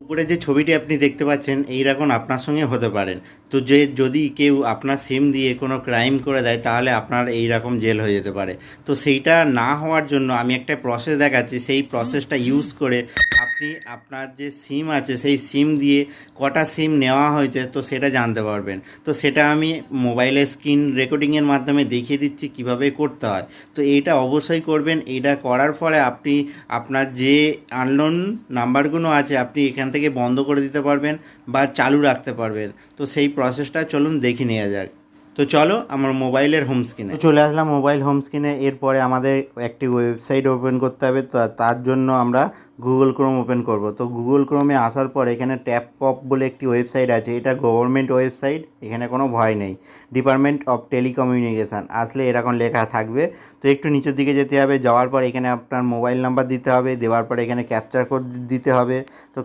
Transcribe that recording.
উপরে যে ছবিটি আপনি দেখতে পাচ্ছেন এইরকম আপনার সঙ্গে হতে পারেন। তো যদি কেউ আপনার সিম দিয়ে কোনো ক্রাইম করে দেয় তাহলে আপনার এই রকম জেল হয়ে যেতে পারে। তো সেইটা না হওয়ার জন্য আমি একটা প্রসেস দেখাচ্ছি, সেই প্রসেসটা ইউজ করে আপনি আপনার যে সিম আছে সেই সিম দিয়ে কটা সিম নেওয়া হয়েছে তো সেটা জানতে পারবেন। তো সেটা আমি মোবাইলের স্ক্রিন রেকর্ডিংয়ের মাধ্যমে দেখিয়ে দিচ্ছি কিভাবে করতে হয়। তো এইটা অবশ্যই করবেন। এইটা করার ফলে আপনি আপনার যে আননোন নাম্বারগুলো আছে আপনি এখান থেকে বন্ধ করে দিতে পারবেন বা চালু রাখতে পারবেন। তো সেই প্রসেসটা চলুন দেখে নেওয়া যাক। তো চলো আমার মোবাইলের হোম স্ক্রিনে চলে আসলাম। মোবাইল হোম স্ক্রিনে এরপরে আমাদের একটি ওয়েবসাইট ওপেন করতে হবে। তো তার জন্য আমরা গুগল ক্রোম ওপেন করব। তো গুগল ক্রোমে আসার পর এখানে ট্যাপ পপ বলে একটি ওয়েবসাইট আছে, এটা গভর্নমেন্ট ওয়েবসাইট, এখানে কোনো ভয় নেই। ডিপার্টমেন্ট অফ টেলিকমিউনিকেশান আসলে এরকম লেখা থাকবে। তো একটু নিচের দিকে যেতে হবে, যাওয়ার পর এখানে আপনার মোবাইল নাম্বার দিতে হবে, দেওয়ার পর এখানে ক্যাপচার কোড দিতে হবে। তো